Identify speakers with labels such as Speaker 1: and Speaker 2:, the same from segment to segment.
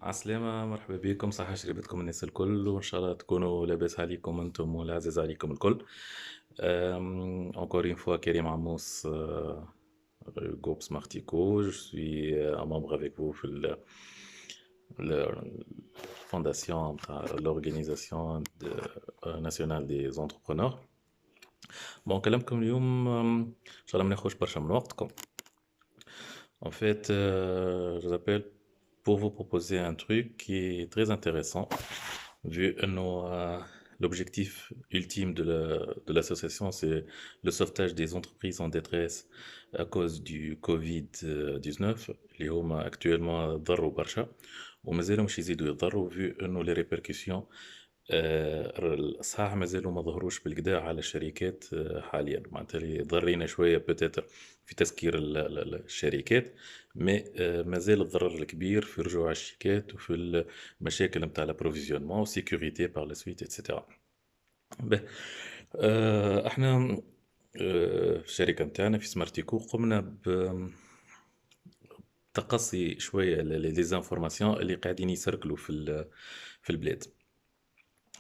Speaker 1: عسلامة، مرحبا بكم، صحة شريبتكم الناس الكل، وإن شاء الله تكونوا لاباس عليكم أنتم والعزيز عليكم الكل. Encore une fois, Karim Amos, groupe Smartico. Je suis un membre avec vous في la fondation, l'organisation nationale des entrepreneurs. Bon, كلامكم اليوم إن شاء الله ما ناخذش برشا من وقتكم. En fait, je vous appelle pour vous proposer un truc qui est très intéressant, vu que l'objectif ultime de l'association, c'est le sauvetage des entreprises en détresse à cause du Covid-19, اللي هما actuellement ضروا برشا ومازالوا مش يزيدوا يضروا vu انه les répercussions صحيح مازالوا ما ظهروش بالكدا على الشركات حاليا معناتها اللي ضرينا شويه بتاتر في تسكير الشركات مي مازال الضرر الكبير في رجوع الشيكات وفي المشاكل نتاع الابروفيزيونمون وسيكوريتي بار لا سويت اتسيتيرا. به احنا في الشركه نتاعنا في سمارتيكو قمنا بتقصي شويه لي زانفورماسيون اللي قاعدين يسركلوا في البلاد.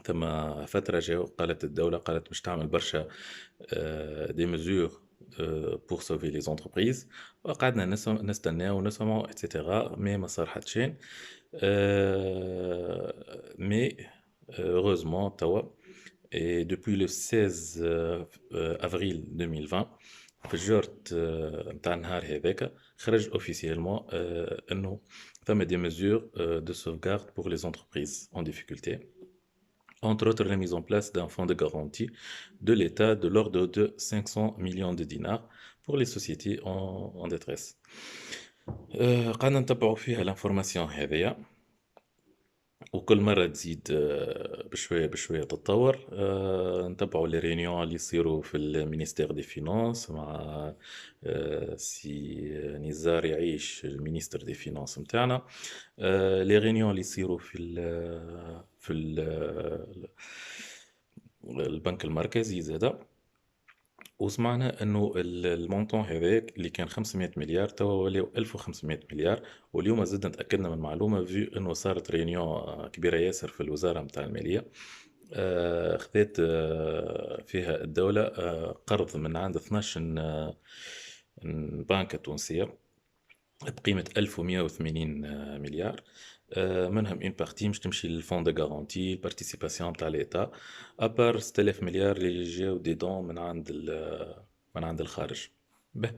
Speaker 1: ثم فترة جاو قالت الدولة قالت باش تعمل برشا دي ميزور بور سوفي لي زونتربريز وقعدنا نستناو ونسمعوا اتسيتيرا مي ما صار حتى شيء مي heureusement توا et depuis le 16 avril 2020 في الجورت نتاع النهار هذاك خرج officiellement انه ثم des mesures de sauvegarde pour les entreprises en difficulté. Entre autres, la mise en place d'un fonds de garantie de l'État de l'ordre de 500 millions de dinars pour les sociétés en détresse. قعدنا نتبعوا فيها الانفورماسيون هذيا وكل مرة تزيد بشوية بشوية تتطور. نتبعوا لي ريونيون اللي يصيروا في المينيستير دي فينانس مع سي نزار يعيش المينيستر دي فينانس متاعنا. لي ريونيون اللي يصيروا في البنك المركزي زادا. وسمعنا انه المونطون هذاك اللي كان 500 مليار توا ولاو 1500 مليار. واليوم زدنا تاكدنا من معلومه في انه صارت ريونيون كبيره ياسر في الوزاره نتاع الماليه. خذت فيها الدوله قرض من عند 12 بنكه تونسيه بقيمه 1180 مليار. منهم اون بارتي مش تمشي للفون دو غارونتي البارتيسيباسيون تاع ليتا ابار 6000 مليار اللي جاو دي دون من عند الخارج. به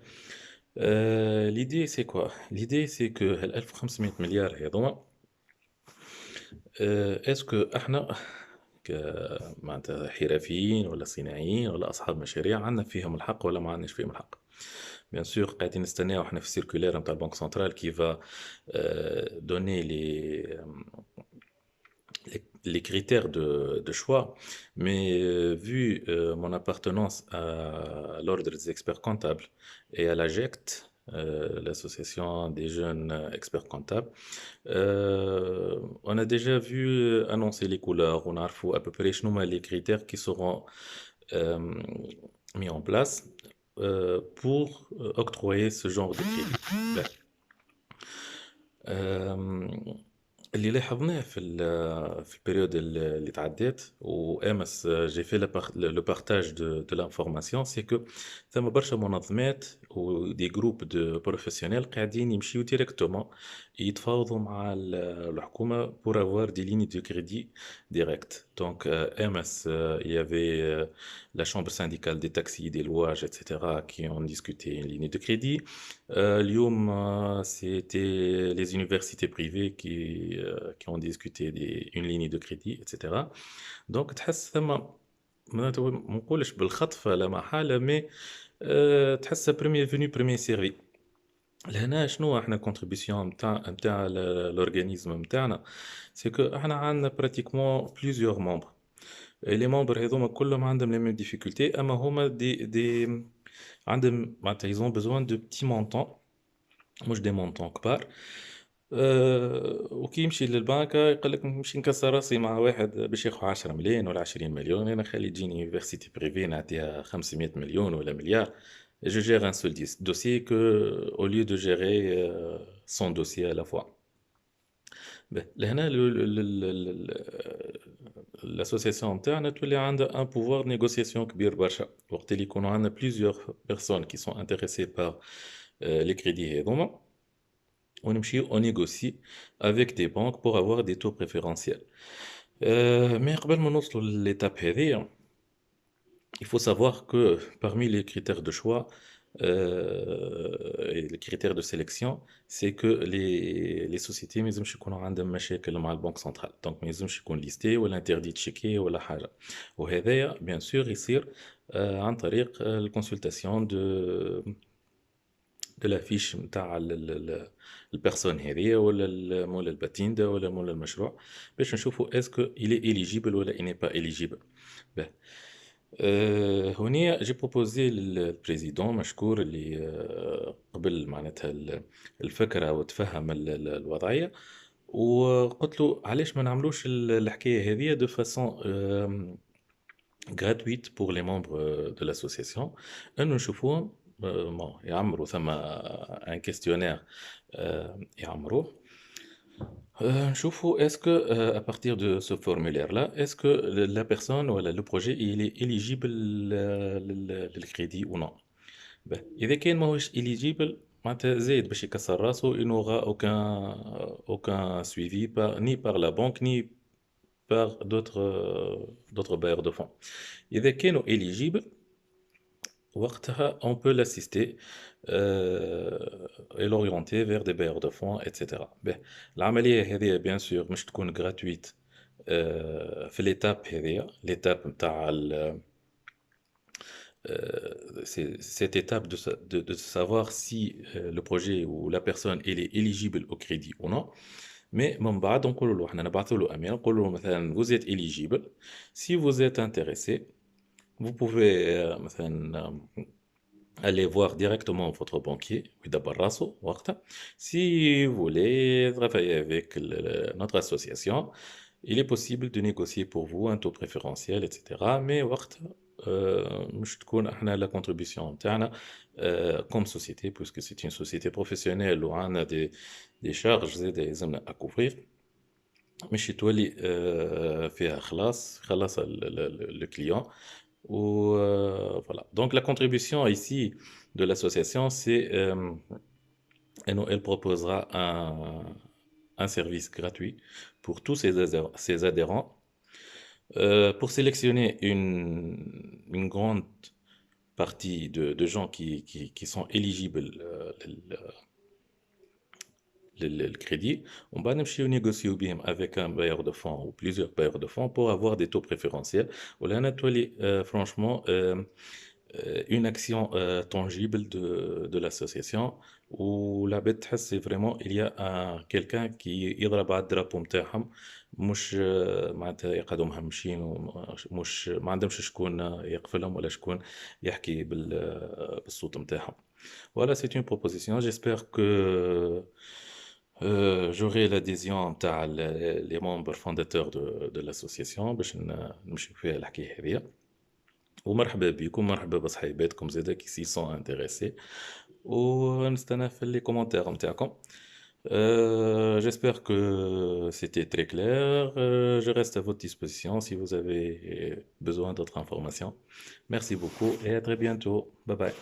Speaker 1: ليدي سي كوا ليدي سي كو هال 1500 مليار هذوما اسكو احنا معناتها حرفيين ولا صناعيين ولا اصحاب مشاريع عندنا فيهم الحق ولا ما عندناش فيهم الحق. بيان سور قاعدين نستناو احنا في السيركولير نتاع البنك سنترال كي فا دوني les critères de choix, mais vu mon appartenance à l'ordre des experts comptables et à l'AGECT, l'association des jeunes experts comptables, on a déjà vu annoncer les couleurs, on a à peu près les critères qui seront mis en place pour octroyer ce genre de crédit. اللي لاحظناه في البيريود اللي تعدات وامس جي في لو بارتاج دو لانفورماسيون سي كو ثم برشا منظمات ودي جروب دو بروفيسيونيل قاعدين يمشيو ديريكتومون يتفاوضوا مع الحكومه بور افوار دي ليني دو كريدي ديريكت. دونك امس يافي la chambre syndicale des taxis, des louages, etc., qui ont discuté une ligne de crédit. Lyon, c'était les universités privées qui ont discuté une ligne de crédit, etc. Donc, تحس ثم ما نقولش بالخطفة لا محالة مي تحس بريمير فيني بريمير سيرفي. لهنا شنو احنا كونتريبيسيون نتاع الاورغانيزم نتاعنا سي كو احنا عندنا براتيكمون بليزيور ممبر. لي ممبر هذوما كلهم عندهم لي ميم ديفيكولتي اما هما دي عندهم معناتها ايزون بزوان دو بتي مونطون مش دي مونطون كبار. وكي يمشي للبنك يقول لك نمشي نكسر راسي مع واحد باش ياخذ 10 ملايين ولا 20 مليون انا خلي تجيني يونيفرسيتي بريفي نعطيها 500 مليون ولا مليار. Je gère un seul dossier que au lieu de gérer son dossier à la fois. باهي، لهنا l'association نتاعنا تولي عندها un pouvoir de négociation كبير برشا، وقت اللي يكونوا عندنا plusieurs personnes qui sont intéressées par les crédits هذوما، ونمشيو on négocie avec des banques pour avoir des taux préférentiels. Mais قبل ما نوصلوا للétape هذيا، il faut savoir que parmi les critères de choix et les critères de sélection, c'est que les sociétés ما يلزمش يكونوا عندهم مشاكل مع البنك سنترال، دونك ما يلزمش يكون ليستي ولا انتردي تشيكي ولا حاجة. وهذايا بيان سور يصير عن طريق الكونسلتاسيون دو لا فيش نتاع البيرسون هذيا ولا مول الباتين ولا مول المشروع، باش نشوفوا اسكو الي اليجيبل ولا اني با اليجيبل. هونيا جي بروبوزي للبريزيدون مشكور اللي قبل معناتها الفكرة وتفهم الوضعية، وقلت له علاش ما نعملوش الحكاية هذه دو فاسون gratuite pour les membres de l'association، انه نشوفوهم يعمروا ثم ان كيستيونير يعمروه، نشوفوا est-ce que à partir de ce formulaire là est-ce que la personne ou le projet il est éligible للكريدي ou non. اذا كان ماهوش éligible معناتها زايد باش يكسر راسه il n'aura aucun suivi ni par la banque ni par d'autres bailleurs de fonds. إذا كانوا éligible وقتها on peut l'assister et l'orienter vers des bailleurs de fonds etc. باهي، العملية هذه bien sûr مش تكون gratuite في l'étape هذه l'étape نتاع cette étape de savoir si le projet ou la personne elle est éligible au crédit ou non. Mais من بعد نقولوا له احنا نبعثوا له ايميل نقولوا له مثلا vous êtes éligible, si vous êtes intéressé vous pouvez مثلا aller voir directement votre banquier ويدبر راسه وقتها. Si vous voulez travailler avec notre association, il est possible de négocier pour vous un taux préférentiel etc. Mais وقتها مش تكون احنا la contribution نتاعنا comme société puisque c'est une société professionnelle وعندنا des charges زاده لازمنا à couvrir، مش تولي فيها خلاص le client. Ou voilà. Donc la contribution ici de l'association, c'est elle proposera un service gratuit pour tous ses adhérents. Pour sélectionner une grande partie de gens qui sont éligibles le crédit, on va négocier avec un bailleur de fonds ou plusieurs bailleurs de fonds pour avoir des taux préférentiels. Ou là, franchement, une action tangible de l'association où la bête c'est vraiment il y a quelqu'un qui يضرب على الدراب نتاعهم، مش معناتها يقعدوا مهمشين ومش ما عندهمش شكون يقفلهم ولا شكون يحكي بالصوت نتاعهم. Voilà, c'est une proposition. J'espère que j'aurai l'adhésion نتاع les membres fondateurs de l'association باش نمشيو فيها الحكاية هذيا. ومرحبا بكم، مرحبا بصحيباتكم زادا qui sont intéressés، ونستنى في les commentaires نتاعكم. J'espère que c'était très clair. Je reste à votre disposition si vous avez besoin d'autres informations. Merci beaucoup et à très bientôt. Bye bye.